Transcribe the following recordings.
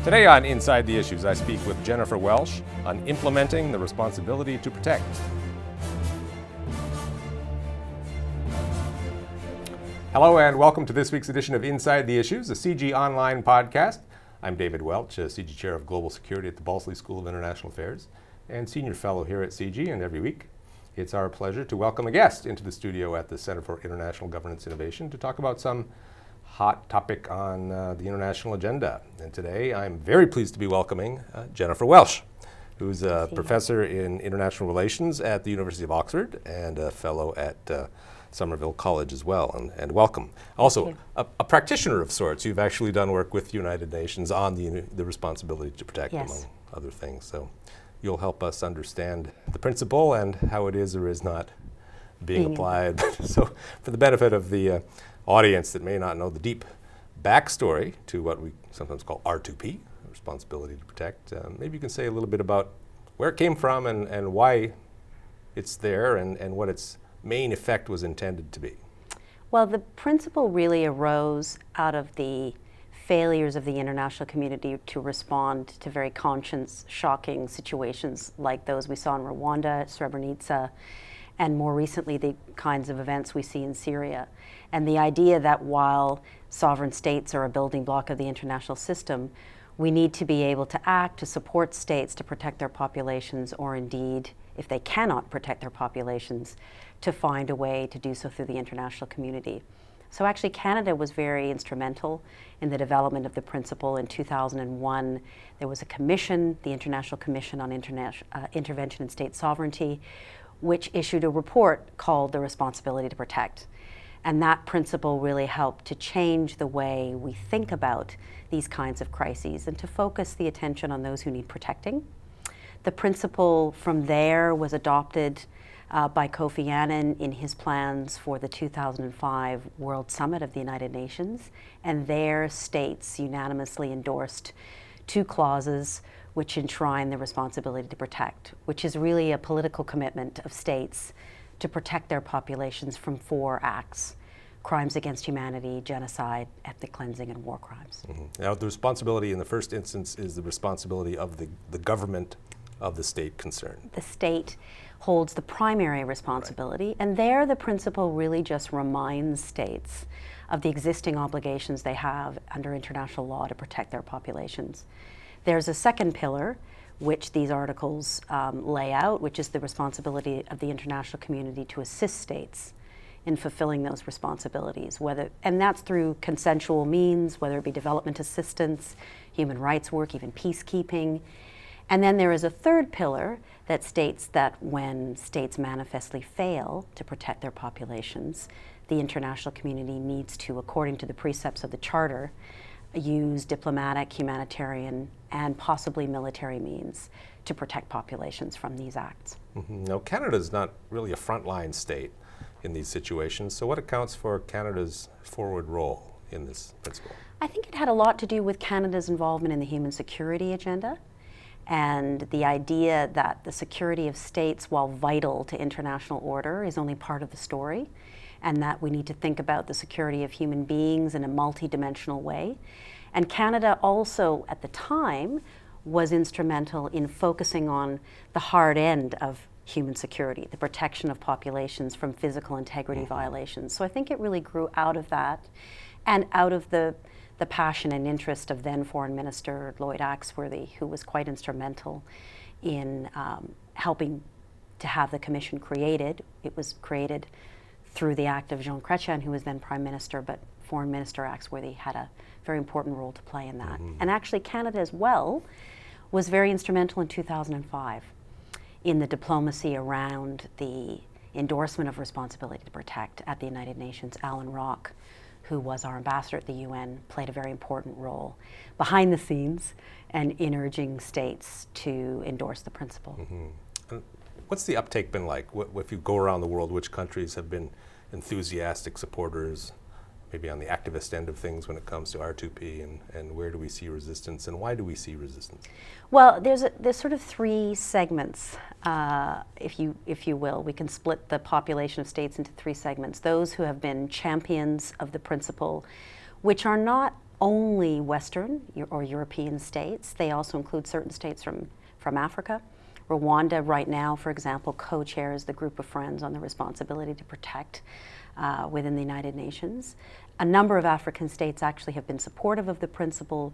Today on Inside the Issues, I speak with Jennifer Welsh on implementing the responsibility to protect. Hello and welcome to this week's edition of Inside the Issues, a CG Online podcast. I'm David Welch, CG Chair of Global Security at the Balsley School of International Affairs and Senior Fellow here at CG, and every week it's our pleasure to welcome a guest into the studio at the Center for International Governance Innovation to talk about some hot topic on the international agenda. And today I'm very pleased to be welcoming Jennifer Welsh, who's a professor in international relations at the University of Oxford and a fellow at Somerville College as well, and welcome. Also, a practitioner of sorts. You've actually done work with the United Nations on the responsibility to protect, among other things. So you'll help us understand the principle and how it is or is not being applied. So for the benefit of the audience that may not know the deep backstory to what we sometimes call R2P, responsibility to protect, maybe you can say a little bit about where it came from and why it's there and what its main effect was intended to be. Well, the principle really arose out of the failures of the international community to respond to very conscience-shocking situations like those we saw in Rwanda, Srebrenica, and more recently the kinds of events we see in Syria. And the idea that while sovereign states are a building block of the international system, we need to be able to act to support states to protect their populations, or indeed, if they cannot protect their populations, to find a way to do so through the international community. So actually Canada was very instrumental in the development of the principle. In 2001, there was a commission, the International Commission on Intervention in State Sovereignty, which issued a report called The Responsibility to Protect. And that principle really helped to change the way we think about these kinds of crises and to focus the attention on those who need protecting. The principle from there was adopted by Kofi Annan in his plans for the 2005 World Summit of the United Nations, and there states unanimously endorsed two clauses which enshrine the responsibility to protect, which is really a political commitment of states to protect their populations from four acts: crimes against humanity, genocide, ethnic cleansing, and war crimes. Now, the responsibility in the first instance is the responsibility of the government of the state concerned. The state holds the primary responsibility, and there the principle really just reminds states of the existing obligations they have under international law to protect their populations. There's a second pillar, which these articles lay out, which is the responsibility of the international community to assist states in fulfilling those responsibilities, and that's through consensual means, whether it be development assistance, human rights work, even peacekeeping. And then there is a third pillar that states that when states manifestly fail to protect their populations, the international community needs to, according to the precepts of the Charter, use diplomatic, humanitarian, and possibly military means to protect populations from these acts. Now, Canada is not really a frontline state in these situations, so what accounts for Canada's forward role in this principle? I think it had a lot to do with Canada's involvement in the human security agenda, and the idea that the security of states, while vital to international order, is only part of the story, and that we need to think about the security of human beings in a multidimensional way. And Canada also, at the time, was instrumental in focusing on the hard end of human security, the protection of populations from physical integrity violations. So I think it really grew out of that and out of the passion and interest of then Foreign Minister Lloyd Axworthy, who was quite instrumental in helping to have the commission created. It was created through the act of Jean Chrétien, who was then Prime Minister, but Foreign Minister Axworthy had a very important role to play in that. And actually Canada as well was very instrumental in 2005 in the diplomacy around the endorsement of responsibility to protect at the United Nations. Alan Rock, who was our ambassador at the UN, played a very important role behind the scenes and in urging states to endorse the principle. And what's the uptake been like? If you go around the world, which countries have been enthusiastic supporters, maybe on the activist end of things when it comes to R2P, and where do we see resistance, and why do we see resistance? Well, there's sort of three segments, if you will. We can split the population of states into three segments. Those who have been champions of the principle, which are not only Western or European states. They also include certain states from Africa. Rwanda right now, for example, co-chairs the group of friends on the responsibility to protect within the United Nations. A number of African states actually have been supportive of the principle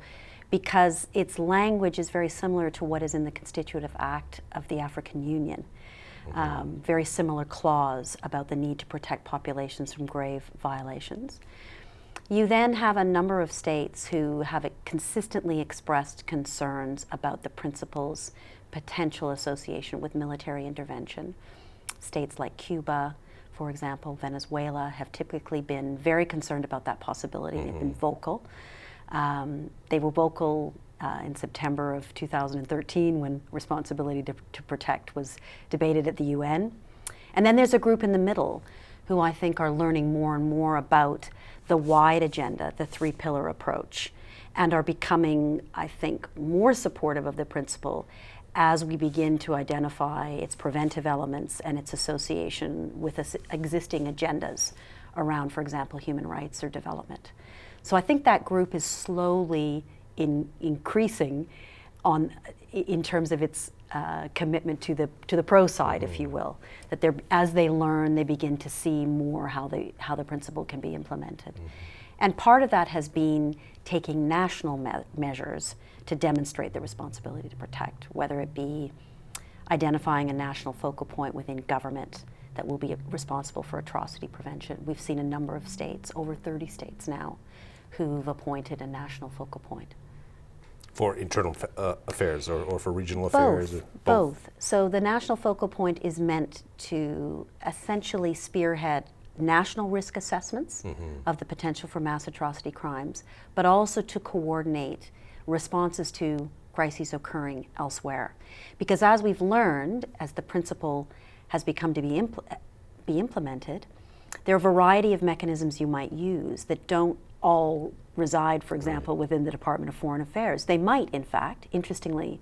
because its language is very similar to what is in the Constitutive Act of the African Union. Very similar clause about the need to protect populations from grave violations. You then have a number of states who have consistently expressed concerns about the principle's potential association with military intervention. States like Cuba, for example, Venezuela, have typically been very concerned about that possibility. They've been vocal. They were vocal in September of 2013 when responsibility to protect was debated at the UN. And then there's a group in the middle who I think are learning more and more about the wide agenda, the three-pillar approach, and are becoming, I think, more supportive of the principle as we begin to identify its preventive elements and its association with existing agendas around, for example, human rights or development. So I think that group is slowly increasing in terms of its commitment to the pro side, if you will. That as they learn, they begin to see more how the principle can be implemented. And part of that has been taking national measures to demonstrate the responsibility to protect, whether it be identifying a national focal point within government that will be responsible for atrocity prevention. We've seen a number of states, over 30 states now, who've appointed a national focal point. For internal affairs or for regional affairs? Both. So the national focal point is meant to essentially spearhead national risk assessments of the potential for mass atrocity crimes, but also to coordinate responses to crises occurring elsewhere. Because as we've learned, as the principle has become to be implemented, there are a variety of mechanisms you might use that don't all reside, for example, within the Department of Foreign Affairs. They might, in fact, interestingly,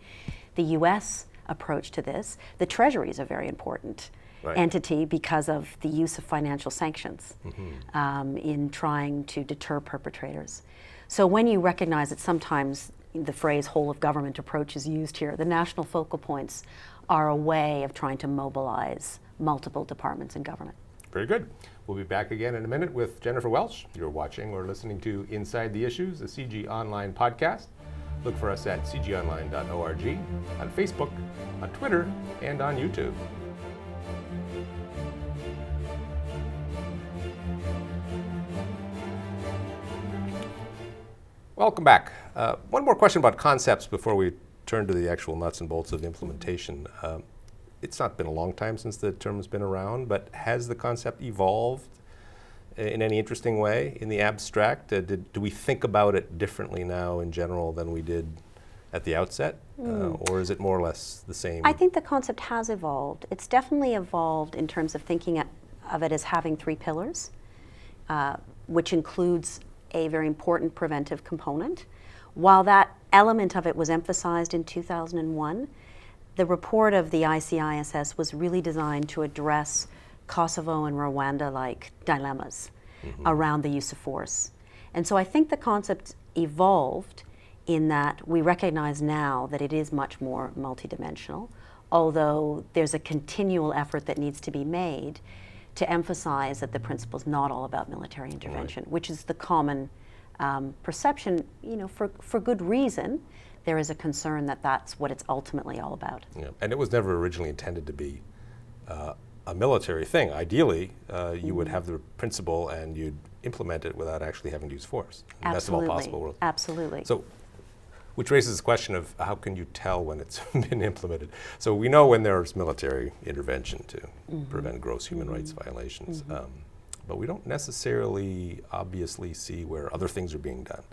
the US approach to this, the Treasury is a very important entity because of the use of financial sanctions in trying to deter perpetrators. So when you recognize that sometimes the phrase whole of government approach is used here, the national focal points are a way of trying to mobilize multiple departments in government. Very good. We'll be back again in a minute with Jennifer Welch. You're watching or listening to Inside the Issues, a CG Online podcast. Look for us at cgonline.org, on Facebook, on Twitter, and on YouTube. Welcome back. One more question about concepts before we turn to the actual nuts and bolts of implementation. It's not been a long time since the term has been around, but has the concept evolved in any interesting way in the abstract? Do we think about it differently now in general than we did at the outset? Or is it more or less the same? I think the concept has evolved. It's definitely evolved in terms of thinking of it as having three pillars, which includes a very important preventive component. While that element of it was emphasized in 2001, the report of the ICISS was really designed to address Kosovo and Rwanda-like dilemmas around the use of force. And so I think the concept evolved in that we recognize now that it is much more multidimensional, although there's a continual effort that needs to be made to emphasize that the principle is not all about military intervention, which is the common perception, for good reason. There is a concern that that's what it's ultimately all about. Yeah. And it was never originally intended to be a military thing. Ideally, you would have the principle and you'd implement it without actually having to use force. In the best of all possible worlds. Absolutely. So, which raises the question of how can you tell when it's been implemented? So we know when there's military intervention to prevent gross human rights violations, but we don't necessarily obviously see where other things are being done.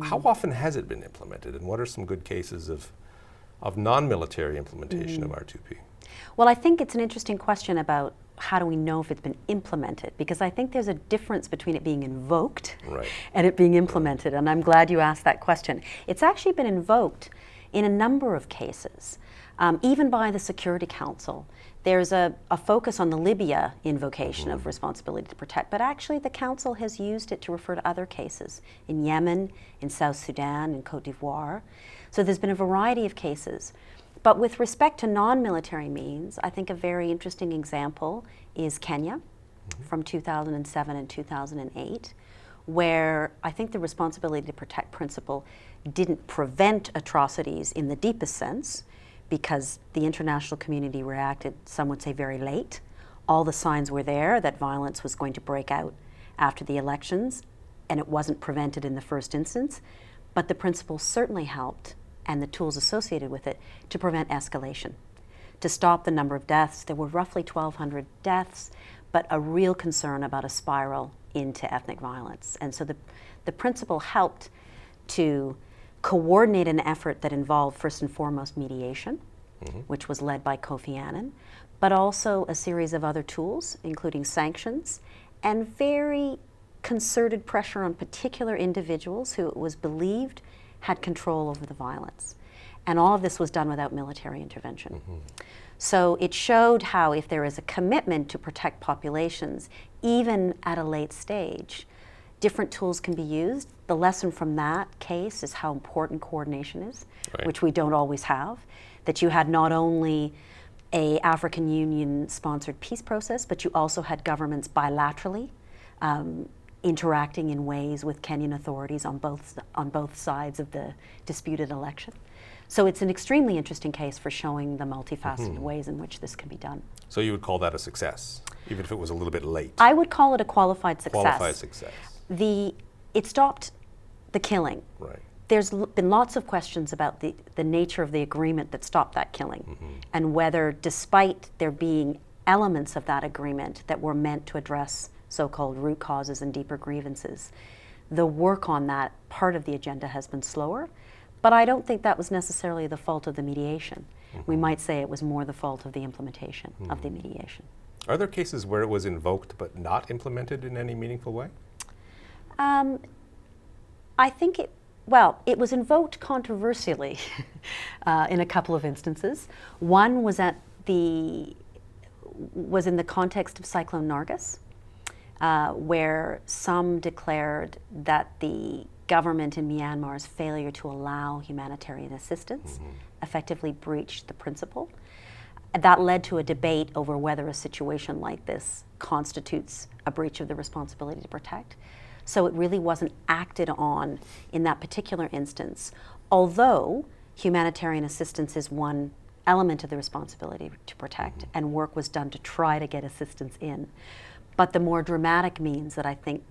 How often has it been implemented, and what are some good cases of non-military implementation of R2P? Well, I think it's an interesting question about how do we know if it's been implemented, because I think there's a difference between it being invoked and it being implemented, and I'm glad you asked that question. It's actually been invoked in a number of cases, even by the Security Council. there's a focus on the Libya invocation of responsibility to protect, but actually the Council has used it to refer to other cases in Yemen, in South Sudan, in Cote d'Ivoire. So there's been a variety of cases. But with respect to non-military means, I think a very interesting example is Kenya from 2007 and 2008, where I think the responsibility to protect principle didn't prevent atrocities in the deepest sense, because the international community reacted, some would say, very late. All the signs were there that violence was going to break out after the elections, and it wasn't prevented in the first instance. But the principle certainly helped, and the tools associated with it, to prevent escalation, to stop the number of deaths. There were roughly 1,200 deaths, but a real concern about a spiral into ethnic violence. And so the principle helped to coordinate an effort that involved first and foremost mediation, which was led by Kofi Annan, but also a series of other tools, including sanctions, and very concerted pressure on particular individuals who it was believed had control over the violence. And all of this was done without military intervention. So it showed how if there is a commitment to protect populations, even at a late stage, different tools can be used. The lesson from that case is how important coordination is, which we don't always have. That you had not only a African Union sponsored peace process, but you also had governments bilaterally interacting in ways with Kenyan authorities on both sides of the disputed election. So it's an extremely interesting case for showing the multifaceted ways in which this can be done. So you would call that a success, even if it was a little bit late? I would call it a qualified success. Qualified success. It stopped the killing. Right. There's been lots of questions about the nature of the agreement that stopped that killing, and whether, despite there being elements of that agreement that were meant to address so-called root causes and deeper grievances, the work on that part of the agenda has been slower. But I don't think that was necessarily the fault of the mediation. We might say it was more the fault of the implementation of the mediation. Are there cases where it was invoked but not implemented in any meaningful way? I think it was invoked controversially in a couple of instances. One was in the context of Cyclone Nargis, where some declared that the government in Myanmar's failure to allow humanitarian assistance effectively breached the principle. That led to a debate over whether a situation like this constitutes a breach of the responsibility to protect. So it really wasn't acted on in that particular instance, although humanitarian assistance is one element of the responsibility to protect, and work was done to try to get assistance in. But the more dramatic means that I think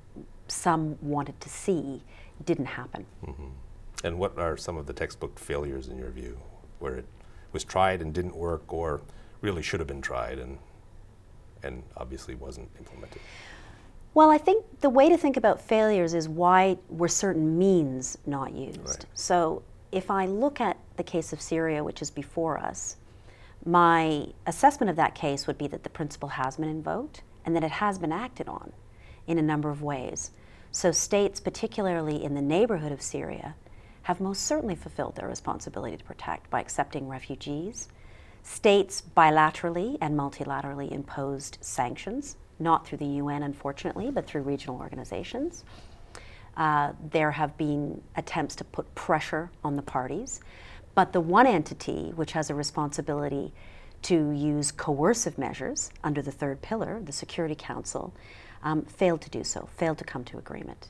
some wanted to see didn't happen. And what are some of the textbook failures in your view, where it was tried and didn't work, or really should have been tried and obviously wasn't implemented? Well, I think the way to think about failures is why were certain means not used. Right. So if I look at the case of Syria, which is before us, my assessment of that case would be that the principle has been invoked and that it has been acted on in a number of ways. So states, particularly in the neighborhood of Syria, have most certainly fulfilled their responsibility to protect by accepting refugees. States bilaterally and multilaterally imposed sanctions, not through the UN, unfortunately, but through regional organizations. There have been attempts to put pressure on the parties, but the one entity which has a responsibility to use coercive measures under the third pillar, the Security Council, failed to do so, failed to come to agreement,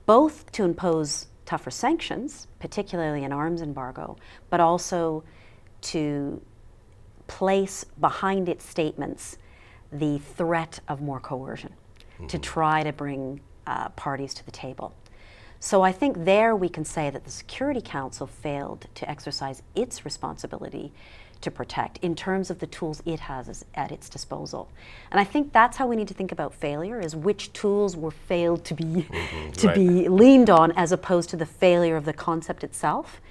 both to impose tougher sanctions, particularly an arms embargo, but also to place behind its statements the threat of more coercion, to try to bring parties to the table. So I think there we can say that the Security Council failed to exercise its responsibility to protect in terms of the tools it has at its disposal. And I think that's how we need to think about failure, is which tools were failed to be be leaned on, as opposed to the failure of the concept itself.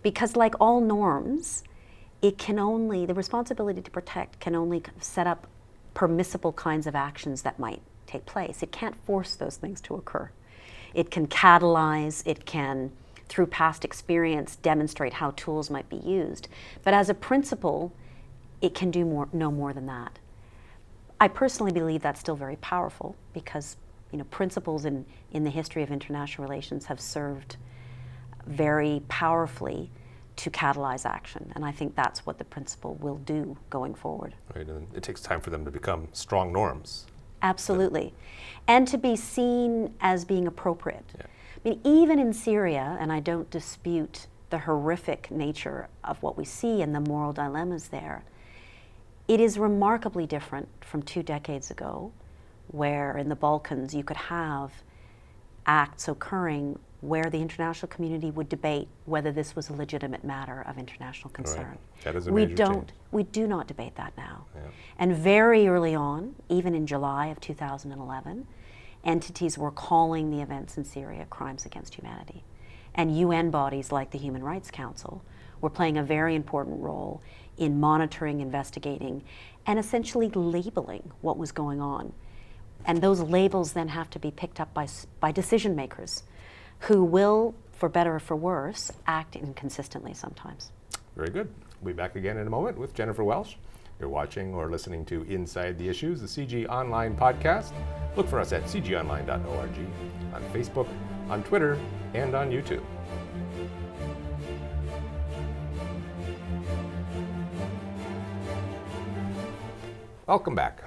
Because like all norms, the responsibility to protect can only set up permissible kinds of actions that might take place. It can't force those things to occur. It can catalyze, it can, through past experience, demonstrate how tools might be used. But as a principle, it can do no more than that. I personally believe that's still very powerful because, principles in the history of international relations have served very powerfully to catalyze action. And I think that's what the principle will do going forward. Right, and it takes time for them to become strong norms. Absolutely. And to be seen as being appropriate. Yeah. I mean, even in Syria, and I don't dispute the horrific nature of what we see and the moral dilemmas there, it is remarkably different from 2 decades ago, where in the Balkans you could have acts occurring where the international community would debate whether this was a legitimate matter of international concern. Right. That is a major change. We do not debate that now. Yeah. And very early on, even in July of 2011, entities were calling the events in Syria crimes against humanity. And UN bodies like the Human Rights Council were playing a very important role in monitoring, investigating, and essentially labeling what was going on. And those labels then have to be picked up by decision makers who will, for better or for worse, act inconsistently sometimes. Very good. We'll be back again in a moment with Jennifer Welsh. You're watching or listening to Inside the Issues, the CG Online podcast. Look for us at cgonline.org, on Facebook, on Twitter, and on YouTube. Welcome back.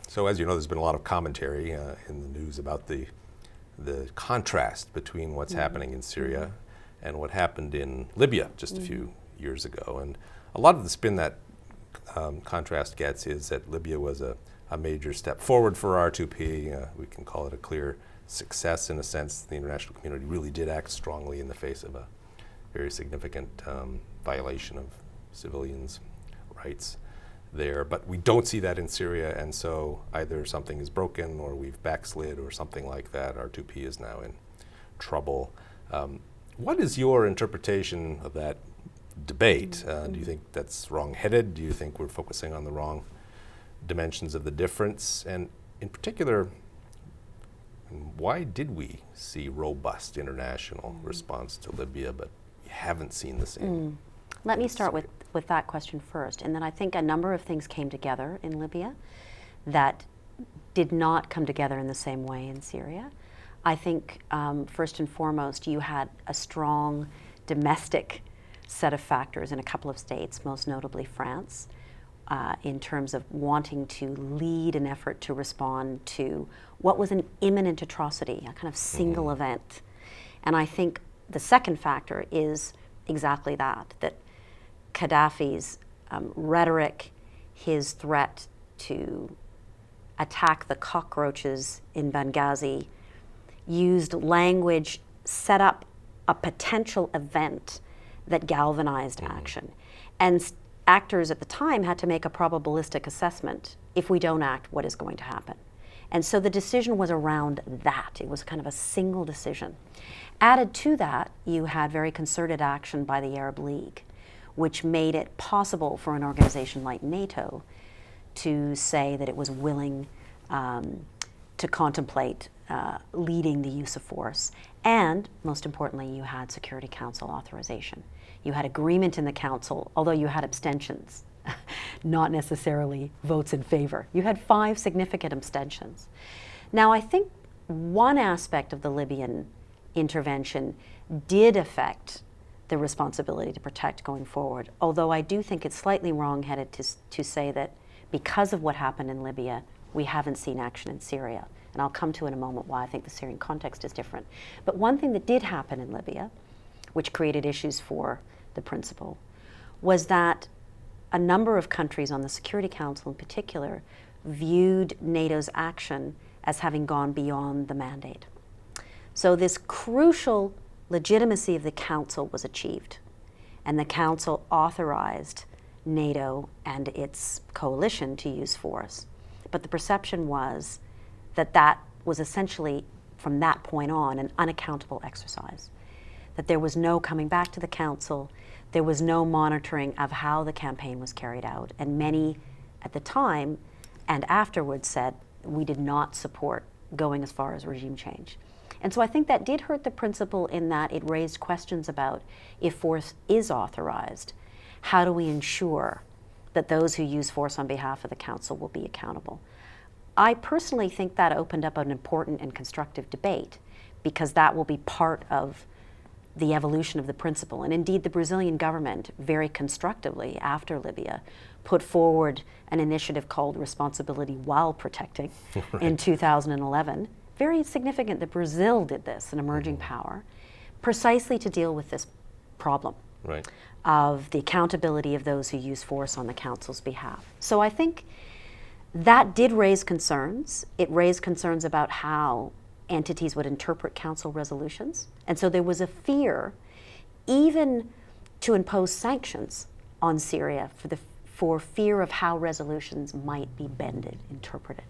So as you know, there's been a lot of commentary in the news about the contrast between what's happening in Syria and what happened in Libya just a few years ago. And a lot of the spin that contrast gets is that Libya was a major step forward for R2P. We can call it a clear success in a sense. The international community really did act strongly in the face of a very significant violation of civilians' rights there, but we don't see that in Syria, and so either something is broken or we've backslid or something like that. R2P is now in trouble. What is your interpretation of that debate? Do you think that's wrong-headed? Do you think we're focusing on the wrong dimensions of the difference? And in particular, why did we see robust international response to Libya, but we haven't seen the same? Let me start with that question first, and then I think a number of things came together in Libya that did not come together in the same way in Syria. I think first and foremost, you had a strong domestic set of factors in a couple of states, most notably France, in terms of wanting to lead an effort to respond to what was an imminent atrocity, a kind of single event. And I think the second factor is exactly that Gaddafi's rhetoric, his threat to attack the cockroaches in Benghazi, used language, set up a potential event that galvanized action. And actors at the time had to make a probabilistic assessment. If we don't act, what is going to happen? And so the decision was around that. It was kind of a single decision. Added to that, you had very concerted action by the Arab League, which made it possible for an organization like NATO to say that it was willing to contemplate leading the use of force. And most importantly, you had Security Council authorization. You had agreement in the Council, although you had abstentions, not necessarily votes in favor. You had 5 significant abstentions. Now, I think one aspect of the Libyan intervention did affect the responsibility to protect going forward, although I do think it's slightly wrong-headed to say that because of what happened in Libya, we haven't seen action in Syria. And I'll come to in a moment why I think the Syrian context is different. But one thing that did happen in Libya, which created issues for the principle, was that a number of countries on the Security Council in particular viewed NATO's action as having gone beyond the mandate. So this crucial legitimacy of the Council was achieved, and the Council authorized NATO and its coalition to use force. But the perception was that that was essentially, from that point on, an unaccountable exercise, that there was no coming back to the Council, there was no monitoring of how the campaign was carried out, and many at the time and afterwards said, we did not support going as far as regime change. And so I think that did hurt the principle in that it raised questions about if force is authorized, how do we ensure that those who use force on behalf of the Council will be accountable. I personally think that opened up an important and constructive debate, because that will be part of the evolution of the principle. And indeed, the Brazilian government, very constructively after Libya, put forward an initiative called Responsibility While Protecting right. in 2011. Very significant that Brazil did this, an emerging power, precisely to deal with this problem right. of the accountability of those who use force on the Council's behalf. So I think that did raise concerns. It raised concerns about how entities would interpret Council resolutions. And so there was a fear, even to impose sanctions on Syria for fear of how resolutions might be bended, interpreted.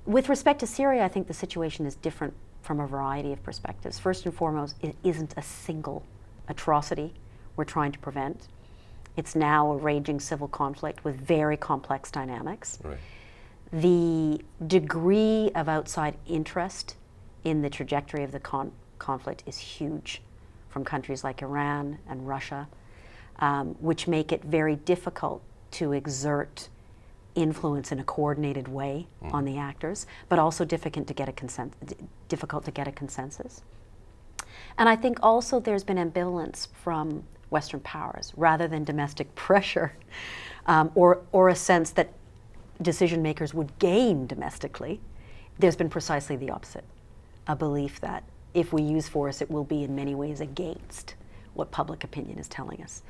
With respect to Syria, I think the situation is different from a variety of perspectives. First and foremost, it isn't a single atrocity we're trying to prevent. It's now a raging civil conflict with very complex dynamics. Right. The degree of outside interest in the trajectory of the conflict is huge, from countries like Iran and Russia, which make it very difficult to exert influence in a coordinated way on the actors, but also difficult to get a consensus. And I think also there's been ambivalence from Western powers, rather than domestic pressure, or a sense that decision makers would gain domestically. There's been precisely the opposite, a belief that if we use force, it will be in many ways against what public opinion is telling us.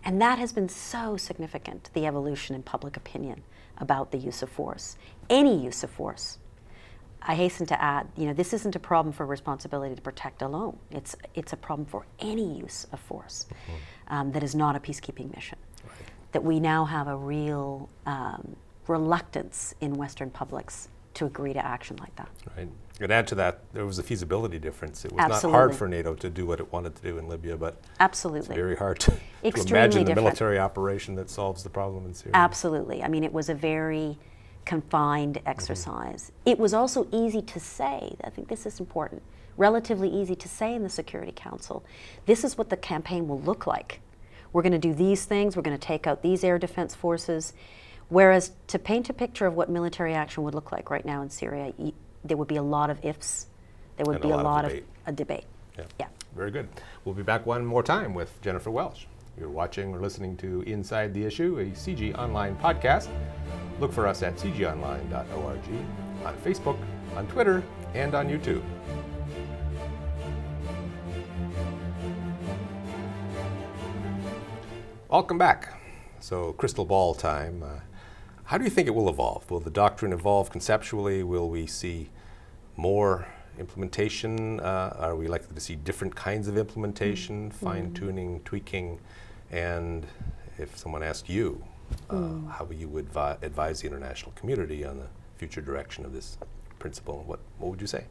And that has been so significant, the evolution in public opinion about the use of force, any use of force. I hasten to add, this isn't a problem for responsibility to protect alone. It's a problem for any use of force that is not a peacekeeping mission. Right. That we now have a real reluctance in Western publics to agree to action like that. Right. And add to that, there was a feasibility difference. It was Absolutely. not hard for NATO to do what it wanted to do in Libya, but Absolutely. It's very hard to imagine the military operation that solves the problem in Syria. Absolutely. I mean, it was a very confined exercise. It was also easy to say, I think this is important, relatively easy to say in the Security Council, this is what the campaign will look like. We're going to do these things, we're going to take out these air defense forces. Whereas to paint a picture of what military action would look like right now in Syria, there would be a lot of ifs. There would be a lot of a debate. Yeah. Very good. We'll be back one more time with Jennifer Welsh. You're watching or listening to Inside the Issue, a CG Online podcast. Look for us at cgonline.org, on Facebook, on Twitter, and on YouTube. Welcome back. So, crystal ball time. How do you think it will evolve? Will the doctrine evolve conceptually? Will we see more implementation? Are we likely to see different kinds of implementation, fine-tuning, tweaking? And if someone asked you how you would advise the international community on the future direction of this principle, what would you say?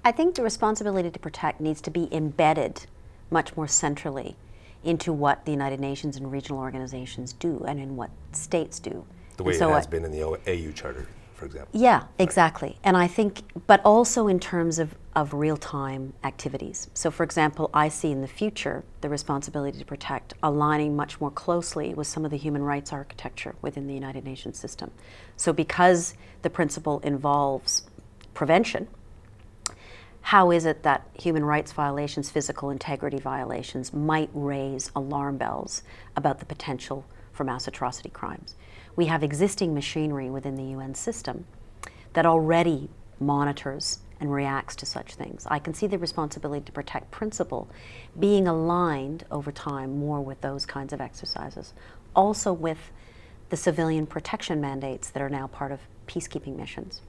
I think the responsibility to protect needs to be embedded much more centrally into what the United Nations and regional organizations do and in what states do. The way it has been in the AU Charter, for example. Yeah, exactly. And I think, but also in terms of real-time activities. So for example, I see in the future the responsibility to protect aligning much more closely with some of the human rights architecture within the United Nations system. So because the principle involves prevention, how is it that human rights violations, physical integrity violations might raise alarm bells about the potential for mass atrocity crimes? We have existing machinery within the UN system that already monitors and reacts to such things. I can see the responsibility to protect principle being aligned over time more with those kinds of exercises. Also with the civilian protection mandates that are now part of peacekeeping missions.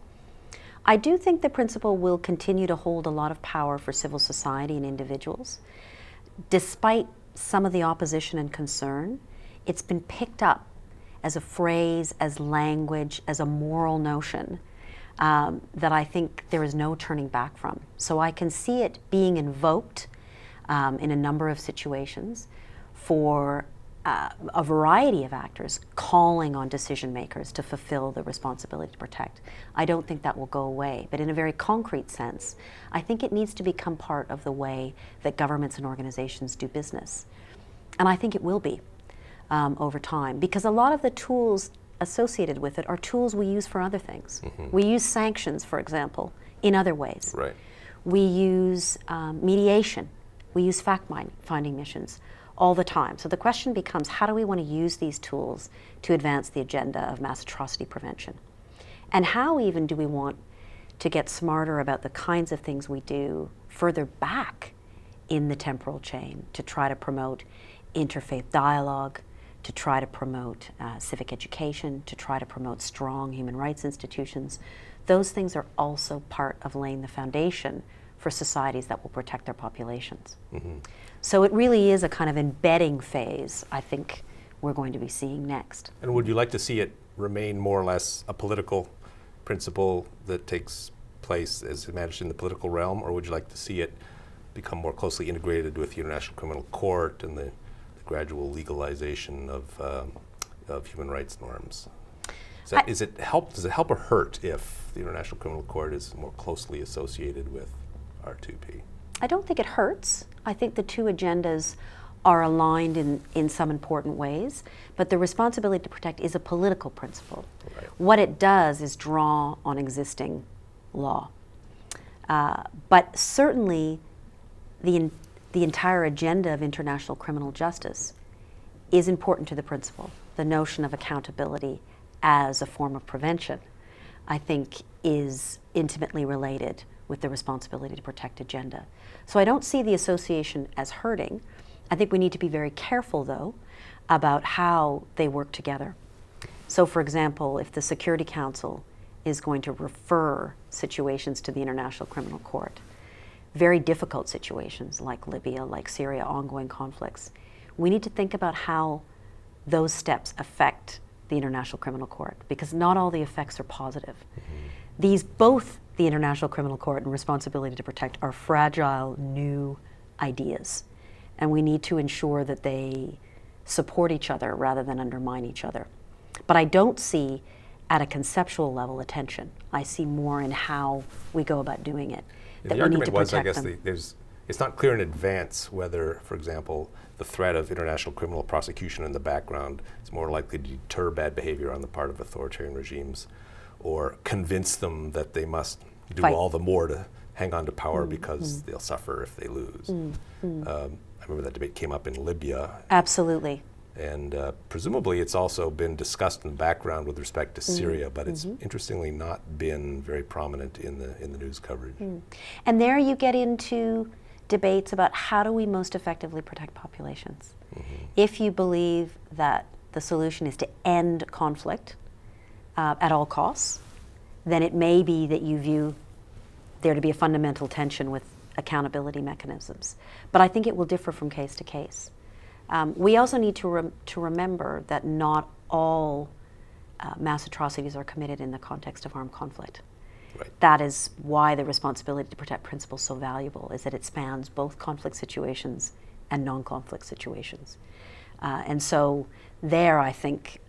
I do think the principle will continue to hold a lot of power for civil society and individuals. Despite some of the opposition and concern, it's been picked up as a phrase, as language, as a moral notion that I think there is no turning back from. So I can see it being invoked in a number of situations for a variety of actors calling on decision makers to fulfill the responsibility to protect. I don't think that will go away, but in a very concrete sense, I think it needs to become part of the way that governments and organizations do business. And I think it will be. over time, because a lot of the tools associated with it are tools we use for other things. We use sanctions, for example, in other ways. Right. We use mediation. We use fact-finding missions all the time. So the question becomes, how do we want to use these tools to advance the agenda of mass atrocity prevention? And how even do we want to get smarter about the kinds of things we do further back in the temporal chain to try to promote interfaith dialogue, to try to promote civic education, to try to promote strong human rights institutions? Those things are also part of laying the foundation for societies that will protect their populations. So it really is a kind of embedding phase, I think, we're going to be seeing next. And would you like to see it remain more or less a political principle that takes place as managed in the political realm, or would you like to see it become more closely integrated with the International Criminal Court and the gradual legalization of human rights norms? Does it help or hurt if the International Criminal Court is more closely associated with R2P? I don't think it hurts. I think the two agendas are aligned in some important ways, but the responsibility to protect is a political principle. Right. What it does is draw on existing law. But certainly the entire agenda of international criminal justice is important to the principle. The notion of accountability as a form of prevention, I think, is intimately related with the responsibility to protect agenda. So I don't see the association as hurting. I think we need to be very careful, though, about how they work together. So, for example, if the Security Council is going to refer situations to the International Criminal Court, very difficult situations like Libya, like Syria, ongoing conflicts, we need to think about how those steps affect the International Criminal Court, because not all the effects are positive. Both the International Criminal Court and responsibility to protect are fragile new ideas, and we need to ensure that they support each other rather than undermine each other. But I don't see at a conceptual level a tension. I see more in how we go about doing it. Yeah, the argument was, I guess, it's not clear in advance whether, for example, the threat of international criminal prosecution in the background is more likely to deter bad behavior on the part of authoritarian regimes or convince them that they must do all the more to hang on to power because they'll suffer if they lose. I remember that debate came up in Libya. Absolutely. And presumably it's also been discussed in the background with respect to Syria, but it's interestingly not been very prominent in the news coverage. And there you get into debates about how do we most effectively protect populations. If you believe that the solution is to end conflict at all costs, then it may be that you view there to be a fundamental tension with accountability mechanisms. But I think it will differ from case to case. We also need to remember that not all mass atrocities are committed in the context of armed conflict. Right. That is why the responsibility to protect principle is so valuable, is that it spans both conflict situations and non-conflict situations. And so there, I think,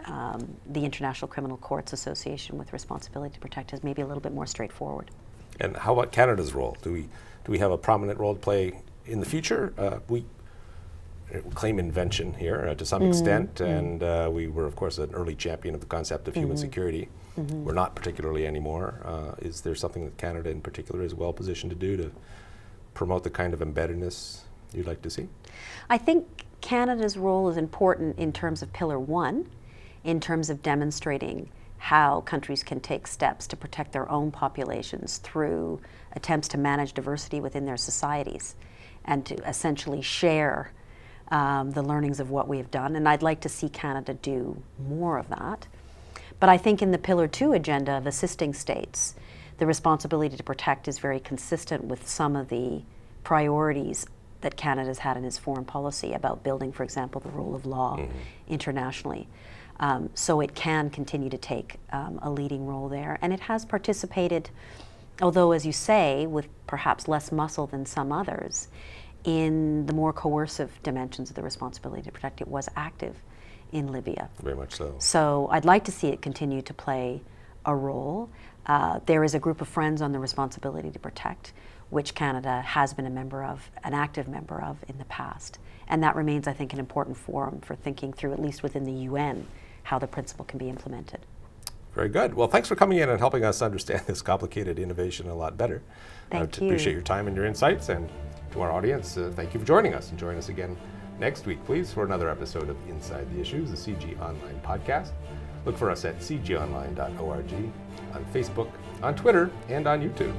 the International Criminal Court's association with responsibility to protect is maybe a little bit more straightforward. And how about Canada's role? Do we have a prominent role to play in the future? We claim invention here to some extent, and we were, of course, an early champion of the concept of human security. We're not particularly anymore. Is there something that Canada in particular is well positioned to do to promote the kind of embeddedness you'd like to see? I think Canada's role is important in terms of Pillar 1, in terms of demonstrating how countries can take steps to protect their own populations through attempts to manage diversity within their societies and to essentially share the learnings of what we have done. And I'd like to see Canada do more of that. But I think in the Pillar 2 agenda of assisting states, the responsibility to protect is very consistent with some of the priorities that Canada's had in its foreign policy about building, for example, the rule of law internationally. So it can continue to take a leading role there. And it has participated, although, as you say, with perhaps less muscle than some others, in the more coercive dimensions of the responsibility to protect. It was active in Libya. Very much so. So I'd like to see it continue to play a role. There is a group of friends on the responsibility to protect, which Canada has been a member of, an active member of in the past. And that remains, I think, an important forum for thinking through, at least within the UN, how the principle can be implemented. Very good. Well, thanks for coming in and helping us understand this complicated innovation a lot better. Thank you. Appreciate your time and your insights. And to our audience, thank you for joining us. And join us again next week, please, for another episode of Inside the Issues, the CG Online podcast. Look for us at cgonline.org, on Facebook, on Twitter, and on YouTube.